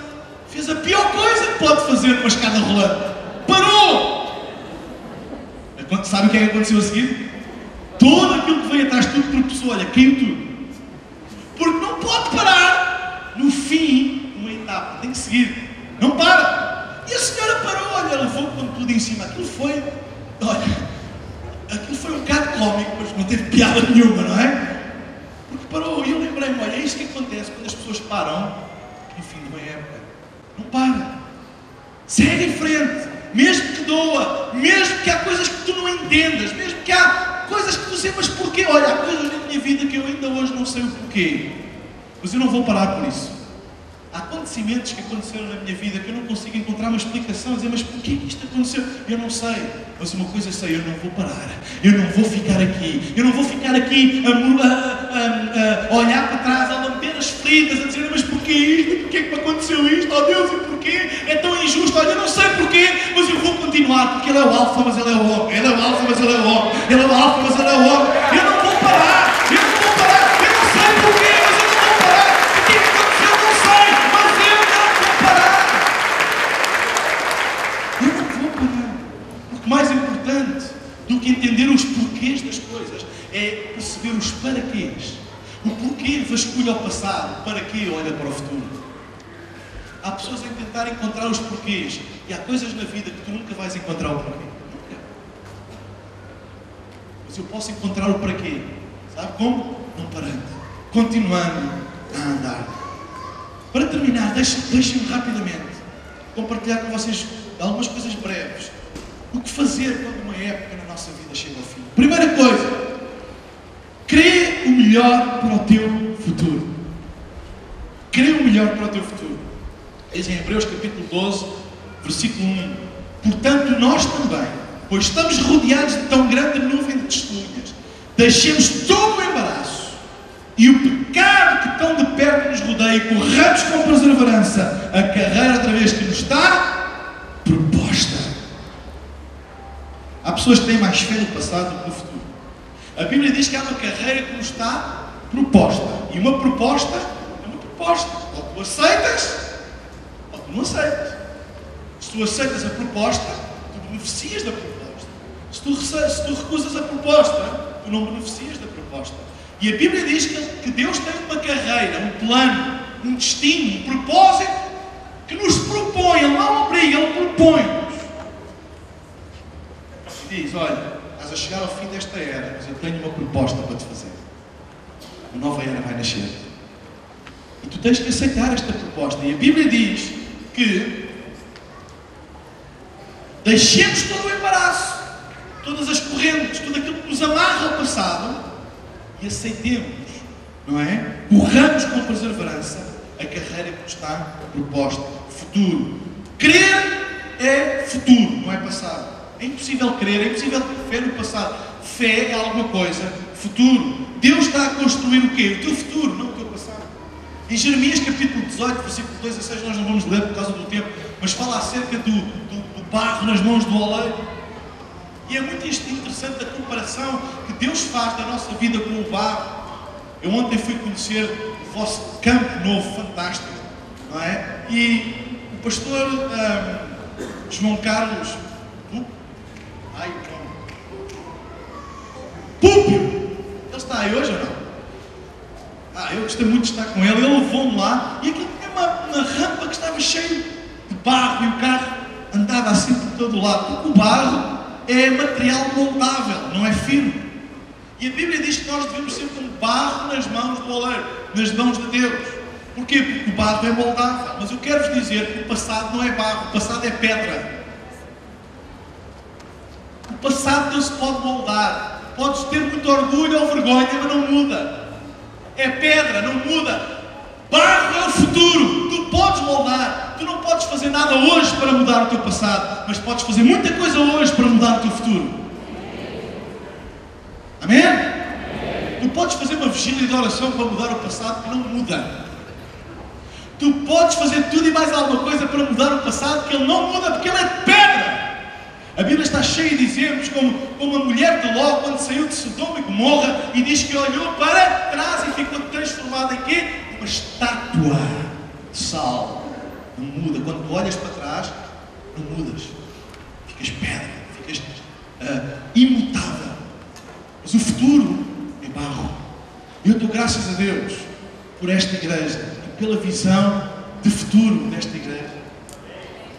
fez a pior coisa que pode fazer numa escada rolante. Parou! Sabe o que é que aconteceu a seguir? Tudo aquilo que veio atrás, tudo tropeçou, olha, caiu tudo. Porque não pode parar no fim de uma etapa, tem que seguir, não para. E a senhora parou, olha, levou com tudo em cima. Aquilo foi um bocado cómico, mas não teve piada nenhuma, não é? Porque parou, e eu lembrei-me, olha, é isto que acontece quando as pessoas param no fim de uma época. Não para, segue em frente, mesmo que doa, mesmo que há coisas que tu não entendas, mesmo que há coisas que tu sei, mas porquê? Olha, há coisas na minha vida que eu ainda hoje não sei o porquê, mas eu não vou parar por isso. Há acontecimentos que aconteceram na minha vida que eu não consigo encontrar uma explicação, dizer, mas porquê que isto aconteceu? Eu não sei, mas uma coisa sei, eu não vou parar, eu não vou ficar aqui, a olhar para trás, a lamber as feridas, a dizer, mas porquê isto? Porquê que me aconteceu isto? Oh Deus, e porquê? É tão injusto, olha, eu não sei porquê, mas eu vou continuar, porque Ele é o alfa, mas Ele é o homem, Ele é o alfa, mas Ele é o homem, Ele é o alfa, mas Ele é o homem, eu não vou parar, eu não sei porquê, mas eu não vou parar, o que é que aconteceu? Eu não sei, mas eu não vou parar. Eu não vou parar, porque mais importante do que entender os porquês das coisas é perceber os paraquês. O porquê vasculha ao passado, para quê olha para o futuro. Há pessoas a tentar encontrar os porquês e há coisas na vida que tu nunca vais encontrar o porquê. Nunca. Mas eu posso encontrar o para quê. Sabe como? Não parando. Continuando a andar. Para terminar, deixem-me rapidamente compartilhar com vocês algumas coisas breves. O que fazer quando uma época na nossa vida chega ao fim? Primeira coisa, crê o melhor para o teu futuro. Crê o melhor para o teu futuro. Diz em Hebreus capítulo 12, versículo 1. Portanto, nós também, pois estamos rodeados de tão grande nuvem de testemunhas, deixemos todo o embaraço e o pecado que tão de perto nos rodeia e corramos com perseverança a carreira outra vez que nos está proposta. Há pessoas que têm mais fé no passado do que no futuro. A Bíblia diz que há uma carreira que nos está proposta. E uma proposta é uma proposta. Ou tu aceitas, ou tu não aceitas. Se tu aceitas a proposta, tu beneficias da proposta. Se tu recusas a proposta, tu não beneficias da proposta. E a Bíblia diz que Deus tem uma carreira, um plano, um destino, um propósito que nos propõe. Ele não obriga, Ele propõe-nos. E diz, olha, estás a chegar ao fim desta era, mas eu tenho uma proposta para te fazer. Uma nova era vai nascer. E tu tens que aceitar esta proposta. E a Bíblia diz que deixemos todo o embaraço, todas as correntes, tudo aquilo que nos amarra ao passado e aceitemos, não é? Corramos com perseverança a carreira que nos está proposta. Futuro. Crer é futuro, não é passado. É impossível crer, é impossível ter fé no passado. Fé é alguma coisa, futuro. Deus está a construir o quê? O teu futuro, não o teu passado. Em Jeremias capítulo 18, versículo 2 a 6, nós não vamos ler por causa do tempo, mas fala acerca do barro nas mãos do oleiro. E é muito interessante a comparação que Deus faz da nossa vida com o barro. Eu ontem fui conhecer o vosso campo novo, fantástico, não é? E o pastor João Carlos Púpio, ele está aí hoje ou não? Eu gostei muito de estar com ele. Ele levou-me lá e aquilo tinha uma rampa que estava cheia de barro e o carro andava assim por todo o lado, porque o barro é material moldável, não é firme. E a Bíblia diz que nós devemos ser como barro nas mãos do oleiro, nas mãos de Deus. Porquê? Porque o barro é moldável. Mas eu quero-vos dizer que o passado não é barro, o passado é pedra. O passado não se pode moldar. Podes ter muito orgulho ou vergonha, mas não muda. É pedra, não muda. Barro é o futuro. Tu podes moldar. Tu não podes fazer nada hoje para mudar o teu passado, mas podes fazer muita coisa hoje para mudar o teu futuro. Amém? Tu podes fazer uma vigília de oração para mudar o passado que não muda. Tu podes fazer tudo e mais alguma coisa para mudar o passado que ele não muda, porque ele é de pedra. A Bíblia está cheia de exemplos, como a mulher de Ló, quando saiu de Sodoma e Gomorra, e diz que olhou para trás e ficou transformada em quê? Uma estátua de sal. Não muda. Quando tu olhas para trás, não mudas. Ficas pedra, ficas imutável. Mas o futuro é barro. E eu dou graças a Deus por esta igreja e pela visão de futuro desta igreja.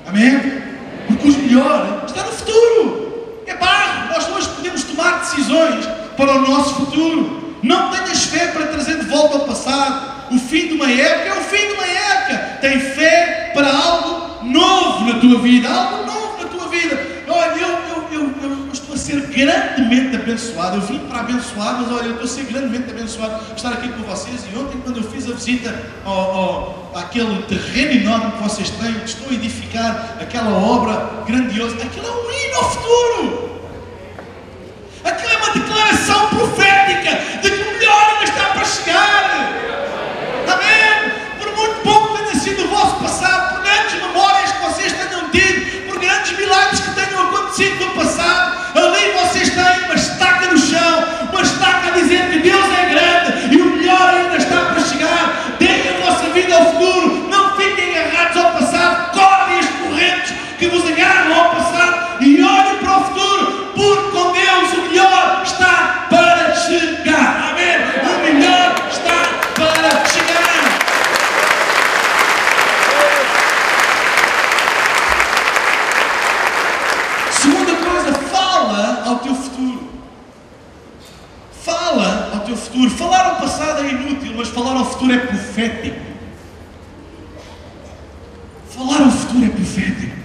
Amém? Porque o melhor está no futuro. É barro. Nós hoje podemos tomar decisões para o nosso futuro. Não tenhas fé para trazer de volta ao passado. O fim de uma época é o fim de uma época. Tem fé para algo novo na tua vida. Algo novo na tua vida. Olha, eu estou a ser grandemente abençoado. Eu vim para abençoar, mas olha, eu estou a ser grandemente abençoado por estar aqui com vocês. E ontem, quando eu fiz a visita àquele terreno enorme que vocês têm, estou a edificar aquela obra grandiosa. Aquilo é um hino ao futuro. Aquilo é uma declaração profética de que o melhor ainda está para chegar. Amém? Por muito pouco tenha sido o vosso passado, por grandes memórias que vocês tenham tido, por grandes milagres que tenham acontecido no passado, ali vocês têm uma estaca no chão, uma estaca a dizer que Deus é grande e o melhor ainda está para chegar. Deem a vossa vida ao futuro, não fiquem agarrados ao passado, cortem as correntes que vos agarram ao passado e olhem para o futuro, porque com Deus o melhor está para chegar. Amém? O melhor está para chegar. Segunda coisa, fala ao teu futuro. Fala ao teu futuro. Falar ao passado é inútil, mas falar ao futuro é profético. Falar ao futuro é profético.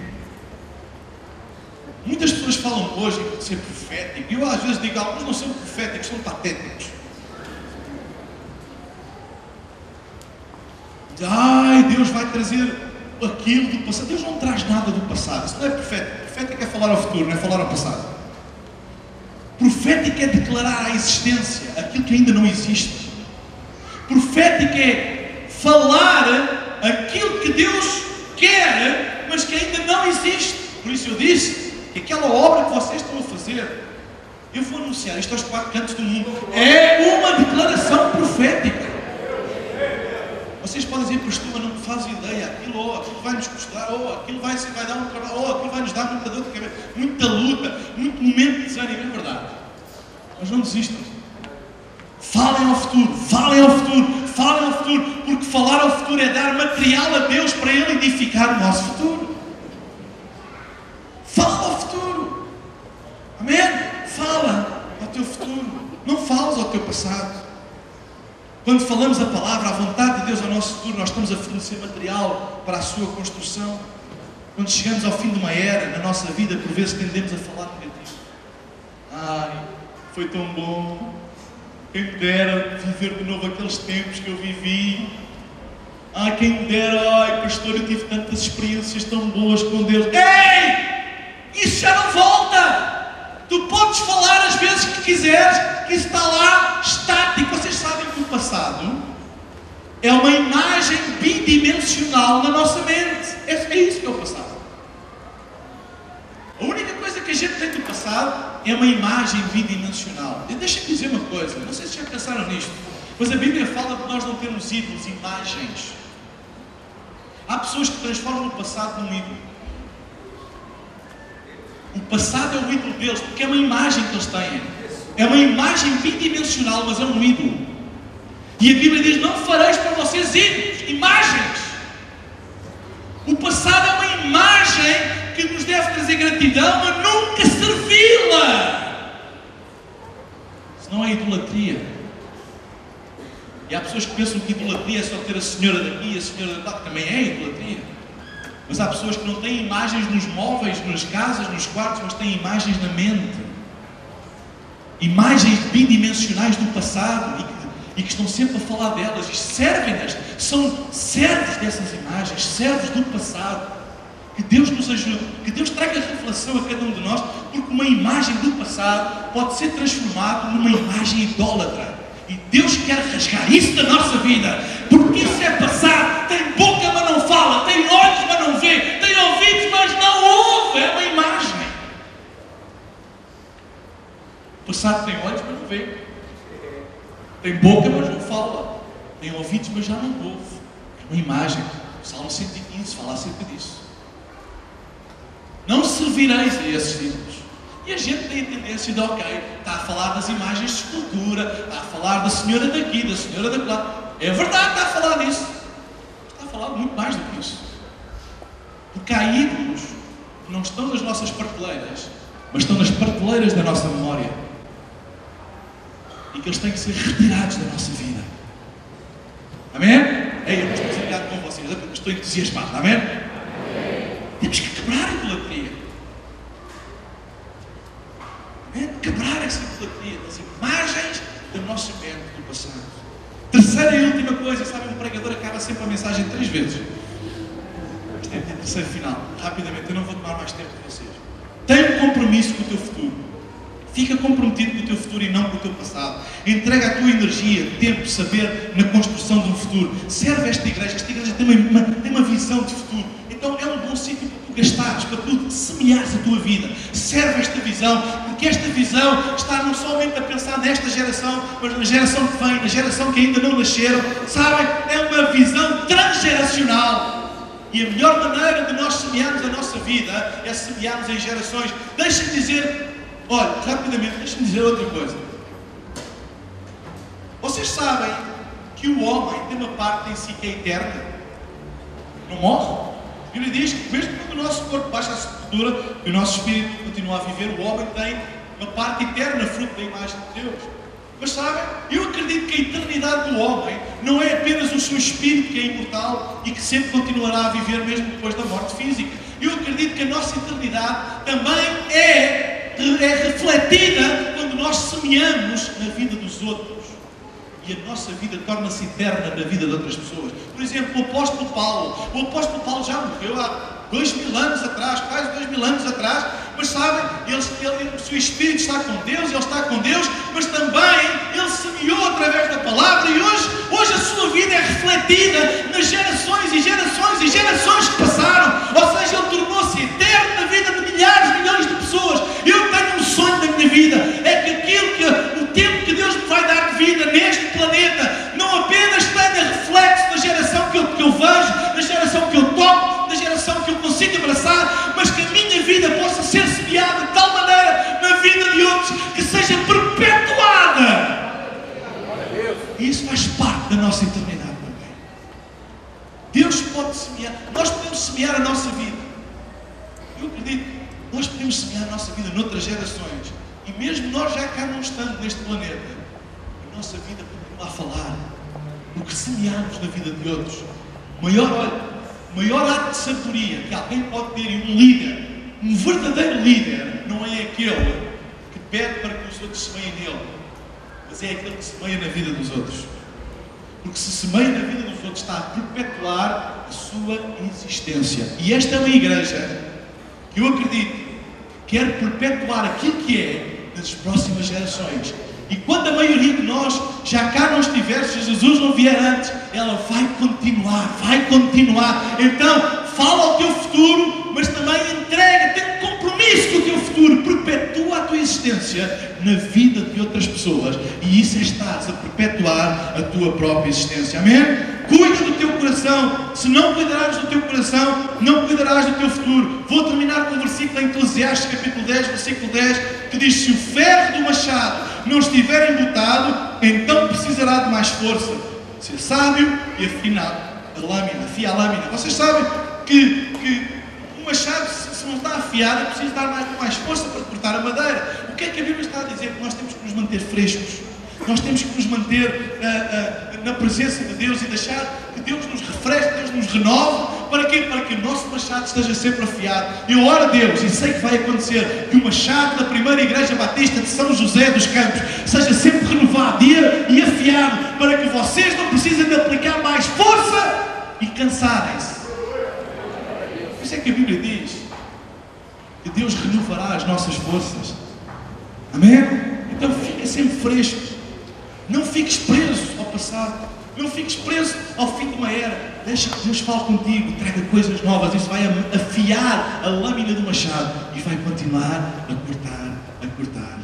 Muitas pessoas falam hoje em ser profético. E eu às vezes digo, alguns não são proféticos, são patéticos. Ai, Deus vai trazer aquilo do passado. Deus não traz nada do passado. Isso não é profético. Profético é falar ao futuro, não é falar ao passado. Profético é declarar a existência, aquilo que ainda não existe. Profético é falar aquilo que Deus quer, mas que ainda não existe. Por isso eu disse que aquela obra que vocês estão a fazer, eu vou anunciar isto aos 4 cantos do mundo, é uma declaração profética. Vocês podem dizer, pastor, não fazem ideia, aquilo vai nos custar, aquilo vai dar um trabalho, aquilo vai nos dar muita dor de cabeça, muita luta, muito momento de desânimo. É verdade. Mas não desistam. Falem ao futuro, falem ao futuro, falem ao futuro, porque falar ao futuro é dar material a Deus para Ele edificar o nosso futuro. Fala ao futuro. Amém? Fala ao teu futuro. Não fales ao teu passado. Quando falamos a palavra, a vontade de Deus ao nosso futuro, nós estamos a fornecer material para a sua construção. Quando chegamos ao fim de uma era, na nossa vida, por vezes tendemos a falar negativo. Ai, foi tão bom. Quem me dera viver de novo aqueles tempos que eu vivi. Ai, quem me dera, ai, pastor, eu tive tantas experiências tão boas com Deus. Ei! Isso já não volta! Tu podes falar as vezes que quiseres, que isso está lá estático. Vocês sabem que o passado é uma imagem bidimensional na nossa mente. É isso que é o passado. A única coisa que a gente tem do passado é uma imagem bidimensional. E deixa-me dizer uma coisa, não sei se já pensaram nisto, mas a Bíblia fala de nós não termos ídolos, imagens. Há pessoas que transformam o passado num ídolo. O passado é o ídolo deles, porque é uma imagem que eles têm. É uma imagem bidimensional, mas é um ídolo. E a Bíblia diz, não fareis para vocês ídolos, imagens. O passado é uma imagem que nos deve trazer gratidão, mas nunca servi-la. Senão é idolatria. E há pessoas que pensam que idolatria é só ter a senhora daqui e a senhora daqui, que também é idolatria. Mas há pessoas que não têm imagens nos móveis, nas casas, nos quartos, mas têm imagens na mente. Imagens bidimensionais do passado e que estão sempre a falar delas e servem-nas. São servos dessas imagens, servos do passado. Que Deus nos ajude, que Deus traga revelação a cada um de nós, porque uma imagem do passado pode ser transformada numa imagem idólatra. E Deus quer rasgar isso da nossa vida, porque isso é passado. Tem boca, mas não fala, tem olhos, mas não vê, tem ouvidos, mas não ouve. É uma imagem. O passado tem olhos, mas não vê, tem boca, mas não fala, tem ouvidos, mas já não ouve. É uma imagem. O Salmo 115 fala acerca disso. Não servireis a esses ídolos. E a gente tem a tendência de, ok, está a falar das imagens de escultura, está a falar da senhora daqui, da senhora da lá. É verdade, está a falar disso. Está a falar muito mais do que isso. Porque há ídolos que não estão nas nossas prateleiras, mas estão nas prateleiras da nossa memória. E que eles têm que ser retirados da nossa vida. Amém? Ei, eu não estou zangado com vocês, eu estou entusiasmado. Amém? Temos que quebrar a idolatria. Quebrar essa idolatria das imagens da nossa mente do passado. Terceira e última coisa, sabe, um pregador acaba sempre a mensagem 3 vezes. Este é o terceiro final. Rapidamente, eu não vou tomar mais tempo de vocês. Tenha um compromisso com o teu futuro. Fica comprometido com o teu futuro e não com o teu passado. Entrega a tua energia, tempo, saber na construção de um futuro. Serve esta igreja. Esta igreja tem uma visão de futuro. Então é um bom sítio para tu gastares, para tu semeares a tua vida. Serve esta visão, porque esta visão está não somente a pensar nesta geração, mas na geração que vem, na geração que ainda não nasceram. Sabem? É uma visão transgeracional. E a melhor maneira de nós semearmos a nossa vida é semearmos em gerações. Deixa-me dizer, olha, rapidamente, deixa-me dizer outra coisa. Vocês sabem que o homem tem uma parte em si que é eterna? Não morre? A Bíblia diz que mesmo quando o nosso corpo baixa à sepultura e o nosso espírito continua a viver, o homem tem uma parte eterna, fruto da imagem de Deus. Mas sabem, eu acredito que a eternidade do homem não é apenas o seu espírito que é imortal e que sempre continuará a viver mesmo depois da morte física. Eu acredito que a nossa eternidade também é refletida quando nós semeamos na vida dos outros. E a nossa vida torna-se eterna na vida de outras pessoas. Por exemplo, o apóstolo Paulo já morreu há 2000 anos atrás, quase 2000 anos atrás, mas sabem, o seu espírito está com Deus, ele está com Deus, mas também ele semeou através da palavra e hoje a sua vida é refletida nas gerações e gerações e gerações que passaram. Ou seja, ele tornou-se eterno na vida de milhares, milhões de pessoas. Eu tenho um sonho na minha vida, é que o tempo que Deus me vai dar de vida neste planeta não apenas tenha reflexo na geração que eu vejo, na geração que eu toco, na geração que eu consigo abraçar, mas que a minha vida possa ser semeada de tal maneira na vida de outros que seja perpetuada. E isso faz parte da nossa eternidade também. Deus pode semear, nós podemos semear a nossa vida. Eu acredito, nós podemos semear a nossa vida noutras gerações. E mesmo nós já cá não estando neste planeta, a nossa vida continua a falar do que semeamos na vida de outros. O maior ato de sabedoria que alguém pode ter, e um líder, um verdadeiro líder, não é aquele que pede para que os outros semeiem nele, mas é aquele que semeia na vida dos outros. Porque se semeia na vida dos outros, está a perpetuar a sua existência. E esta é uma igreja que eu acredito quer perpetuar aquilo que é nas próximas gerações. E quando a maioria de nós já cá não estiver, se Jesus não vier antes, ela vai continuar, vai continuar. Então, fala ao teu futuro, mas também entrega, tem um compromisso com o teu futuro, perpetua a tua existência na vida de outras pessoas. E isso é estares a perpetuar a tua própria existência. Amém? Cuide do teu coração. Se não cuidarás do teu coração, não cuidarás do teu futuro. Vou terminar com o versículo em Eclesiastes, capítulo 10, versículo 10, que diz: se o ferro do machado não estiver embotado, então precisará de mais força. Ser sábio e afinar a lâmina, afia a lâmina. Vocês sabem que o machado, se não está afiado, é preciso dar mais força para cortar a madeira. O que é que a Bíblia está a dizer? Que nós temos que nos manter frescos. Nós temos que nos manter na presença de Deus e deixar que Deus nos refresque, Deus nos renove. Para quê? Para que o nosso machado esteja sempre afiado. Eu oro a Deus, e sei que vai acontecer, que o machado da primeira Igreja Batista de São José dos Campos seja sempre renovado e afiado, para que vocês não precisem de aplicar mais força e cansarem-se. Por isso é que a Bíblia diz que Deus renovará as nossas forças. Amém? Então fica sempre fresco. Não fiques preso ao passado. Não fiques preso ao fim de uma era. Deixa que Deus fale contigo, traga coisas novas. Isso vai afiar a lâmina do machado e vai continuar a cortar, a cortar, a cortar.